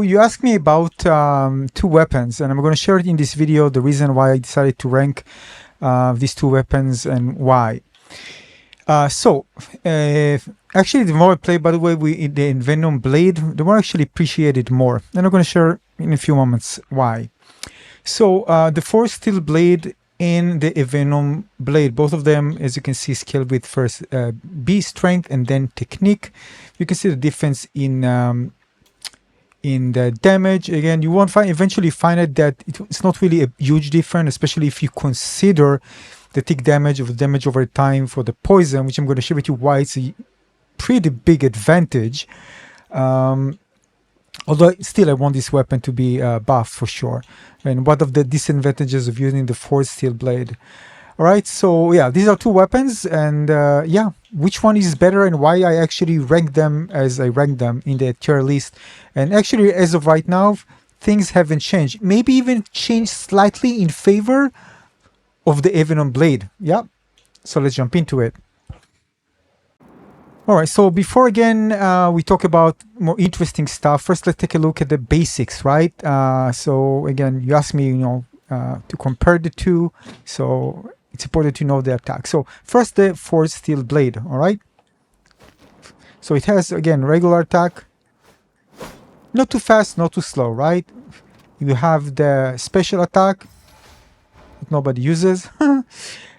you asked me about two weapons, and I'm going to share it in this video, the reason why I decided to rank these two weapons and why. Actually, the more I play, by the way, the Envenomed Blade, the more I actually appreciate it more. And I'm going to share in a few moments why. So the Force Steel Blade and the Envenomed Blade, both of them, as you can see, scaled with first B strength and then technique. You can see the difference in the damage. Again, you won't eventually find it that it's not really a huge difference, especially if you consider the tick damage of the damage over time for the poison, which I'm going to share with you why it's a pretty big advantage. Although still I want this weapon to be buffed for sure. And what of the disadvantages of using the Force Steel Blade? Alright, so yeah, these are two weapons, and yeah, which one is better and why I actually rank them as I rank them in the tier list. And actually, as of right now, things haven't changed. Maybe even changed slightly in favor of the Envenomed Blade. Yeah, so let's jump into it. Alright, so before again we talk about more interesting stuff, first let's take a look at the basics, right? So again, you asked me, to compare the two, so it's important to know the attack. So first, the Force Steel Blade, alright? So it has, again, regular attack, not too fast, not too slow, right? You have the special attack that nobody uses,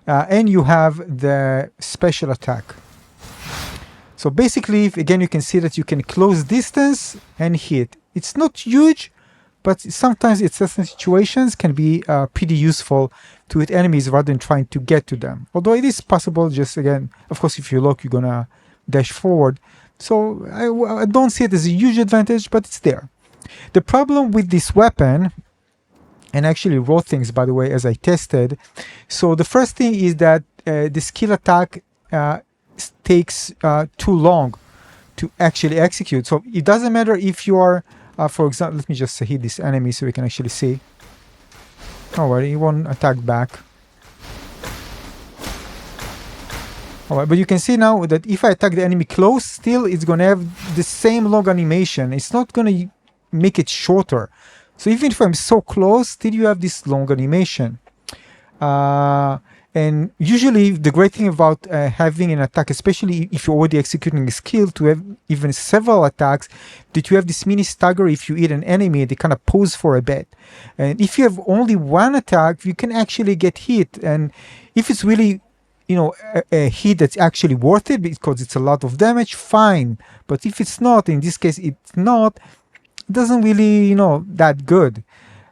and you have the special attack. So basically, again, you can see that you can close distance and hit. It's not huge, but sometimes in certain situations can be pretty useful to hit enemies rather than trying to get to them. Although it is possible, just again, of course, if you look, you're gonna dash forward. So I don't see it as a huge advantage, but it's there. The problem with this weapon, and I actually wrote things, by the way, as I tested. So the first thing is that the skill attack takes too long to actually execute. So it doesn't matter if you are, for example, let me just hit this enemy so we can actually see. Alright, he won't attack back. Alright, but you can see now that if I attack the enemy close, still it's going to have the same long animation. It's not going to make it shorter. So even if I'm so close, still you have this long animation. And usually the great thing about having an attack, especially if you're already executing a skill, to have even several attacks, that you have this mini-stagger. If you hit an enemy, they kind of pause for a bit. And if you have only one attack, you can actually get hit. And if it's really, a hit that's actually worth it because it's a lot of damage, fine. But if it's not, in this case, it's not, it doesn't really, that good.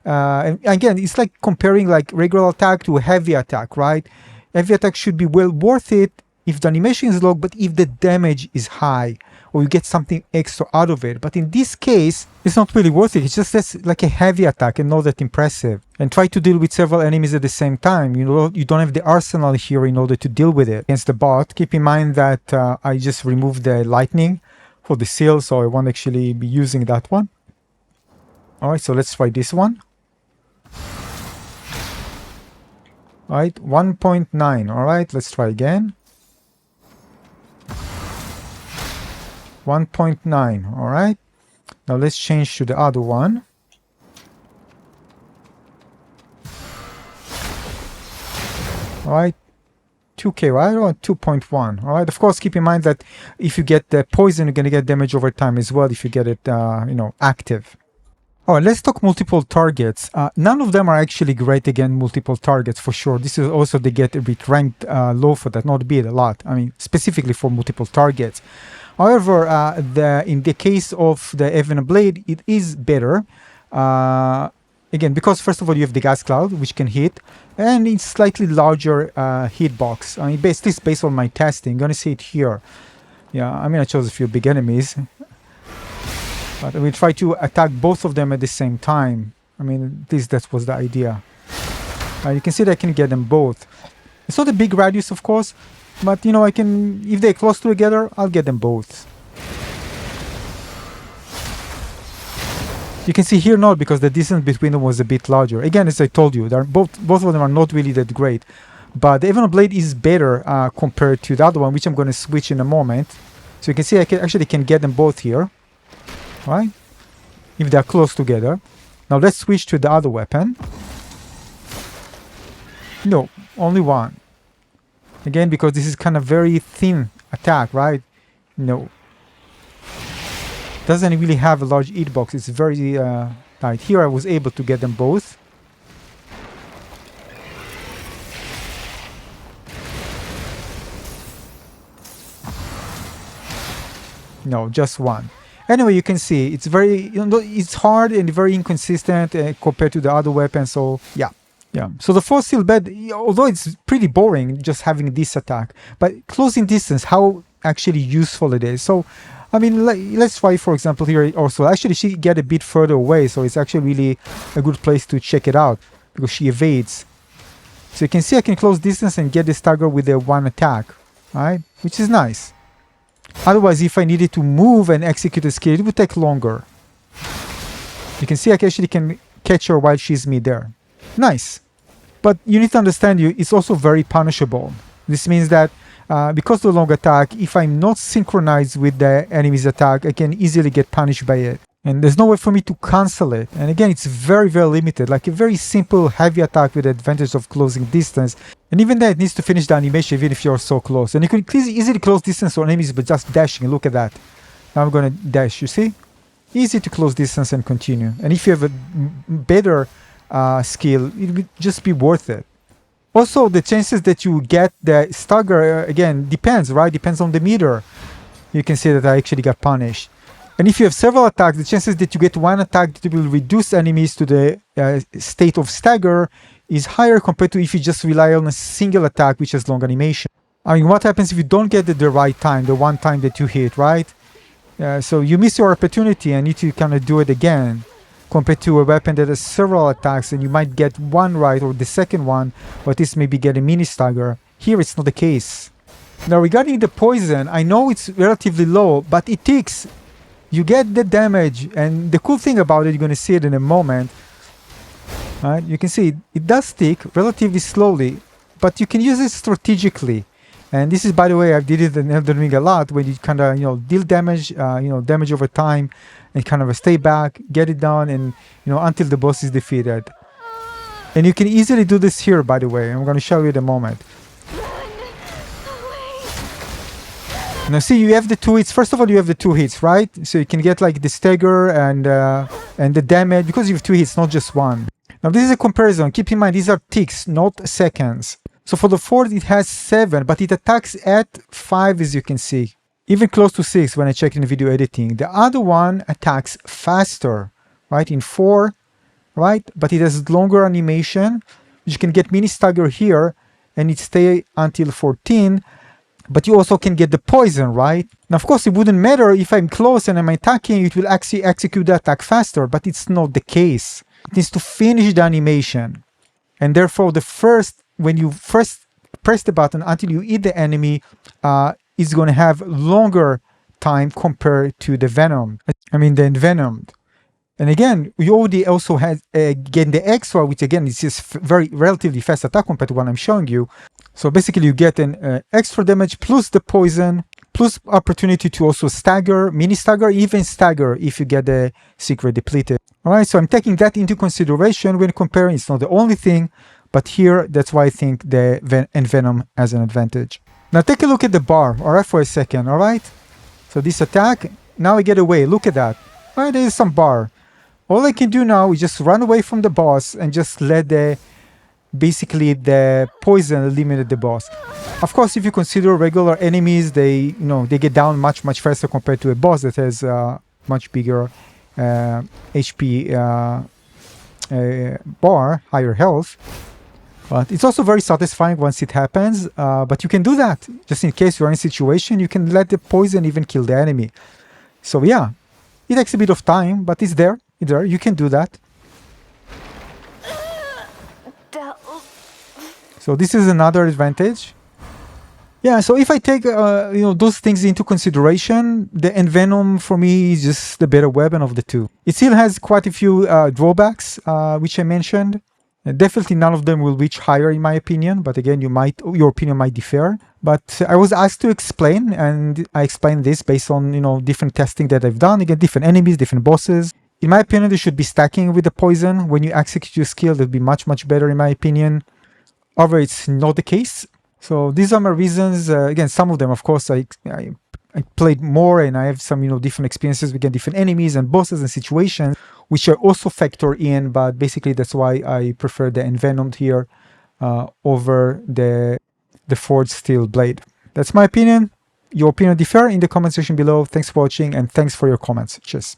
And again, it's like comparing like regular attack to a heavy attack, right? Heavy attack should be well worth it if the animation is low, but if the damage is high or you get something extra out of it. But in this case, it's not really worth it. It's just like a heavy attack and not that impressive. And try to deal with several enemies at the same time. You don't have the arsenal here in order to deal with it against the bot. Keep in mind that I just removed the lightning for the seal, so I won't actually be using that one. Alright, so let's try this one. Alright, 1.9. Alright, let's try again. 1.9. Alright. Now let's change to the other one. Alright. 2k, right? Or 2.1. Alright, of course, keep in mind that if you get the poison, you're going to get damage over time as well if you get it, active. Alright, let's talk multiple targets. None of them are actually great against multiple targets for sure. This is also, they get a bit ranked low for that, not a bit, a lot. I mean, specifically for multiple targets. However, in the case of the Envenomed Blade, it is better. Again, because first of all, you have the gas cloud, which can hit, and it's slightly larger hitbox. I mean, based on my testing, I'm going to see it here. Yeah, I mean, I chose a few big enemies. But we try to attack both of them at the same time. I mean, that was the idea. You can see that I can get them both. It's not a big radius, of course, but I can, if they're close together, I'll get them both. You can see here not, because the distance between them was a bit larger. Again, as I told you, both of them are not really that great. But the Envenomed Blade is better compared to the other one, which I'm going to switch in a moment. So you can see I actually can get them both here. Right? if they're close together. Now let's switch to the other weapon. No, only one. Again, because this is kind of very thin attack, right? No. Doesn't really have a large hitbox. It's very tight. Here I was able to get them both. No, just one. Anyway, you can see it's very, it's hard and very inconsistent compared to the other weapons. So yeah. So the 4 still bad, although it's pretty boring just having this attack. But closing distance, how actually useful it is. So, I mean, let's try, for example, here also. Actually, she get a bit further away, so it's actually really a good place to check it out because she evades. So you can see I can close distance and get the stagger with the one attack, right? Which is nice. Otherwise, if I needed to move and execute a skill, it would take longer. You can see I actually can catch her while she's mid-air. Nice. But you need to understand, it's also very punishable. This means that because of the long attack, if I'm not synchronized with the enemy's attack, I can easily get punished by it. And there's no way for me to cancel it. And again, it's very, very limited. Like a very simple heavy attack with the advantage of closing distance. And even then, it needs to finish the animation even if you're so close. And you can easily close distance on enemies by just dashing. Look at that. Now I'm going to dash, you see? Easy to close distance and continue. And if you have a better skill, it would just be worth it. Also, the chances that you get the stagger, again, depends, right? Depends on the meter. You can see that I actually got punished. And if you have several attacks, the chances that you get one attack that will reduce enemies to the state of stagger is higher compared to if you just rely on a single attack which has long animation. I mean, what happens if you don't get it the right time, the one time that you hit, right? So you miss your opportunity and need to kind of do it again. Compared to a weapon that has several attacks and you might get one right or the second one, but this maybe get a mini-stagger. Here it's not the case. Now regarding the poison, I know it's relatively low, but it ticks. You get the damage, and the cool thing about it, you're going to see it in a moment. Right? You can see it does tick relatively slowly, but you can use it strategically. And this is, by the way, I did it in Elden Ring a lot, where you kind of deal damage, damage over time, and kind of stay back, get it done, and until the boss is defeated. And you can easily do this here, by the way. I'm going to show you in a moment. Now see, you have the 2 hits. First of all, you have the 2 hits, right? So you can get like the stagger and the damage because you have 2 hits, not just one. Now this is a comparison. Keep in mind these are ticks, not seconds. So for the 4, it has 7, but it attacks at 5, as you can see. Even close to 6 when I check in video editing. The other one attacks faster, right? In 4, right? But it has longer animation. You can get mini-stagger here, and it stay until 14. But you also can get the poison, right? Now, of course, it wouldn't matter if I'm close and I'm attacking, it will actually execute the attack faster, but it's not the case. It needs to finish the animation. And therefore, when you first press the button until you hit the enemy, it's going to have longer time compared to the Venom. the Envenomed. And again, we already also had again the extra, which again is just very relatively fast attack compared to what I'm showing you. So basically you get an extra damage plus the poison, plus opportunity to also stagger, mini-stagger, even stagger if you get the secret depleted. Alright, so I'm taking that into consideration when comparing. It's not the only thing, but here, that's why I think the Envenom has an advantage. Now take a look at the bar, alright, for a second, alright? So this attack, now I get away, look at that. Alright, there is some bar. All I can do now is just run away from the boss and just let basically the poison eliminate the boss. Of course, if you consider regular enemies, they get down much faster compared to a boss that has much bigger HP bar, higher health. But it's also very satisfying once it happens. But you can do that just in case you're in a situation. You can let the poison even kill the enemy. So yeah, it takes a bit of time, but it's there. You can do that. So this is another advantage. Yeah, so if I take those things into consideration, the Envenom for me is just the better weapon of the two. It still has quite a few drawbacks, which I mentioned. Definitely none of them will reach higher in my opinion, but again, your opinion might differ. But I was asked to explain, and I explained this based on different testing that I've done. Again, different enemies, different bosses. in my opinion, they should be stacking with the poison. When you execute your skill, that would be much, much better in my opinion. However, it's not the case. So these are my reasons. Again, some of them, of course, I played more and I have some, different experiences with different enemies and bosses and situations, which are also factor in. But basically, that's why I prefer the Envenomed here over the Forged Steel Blade. That's my opinion. Your opinion differ in the comment section below. Thanks for watching and thanks for your comments. Cheers.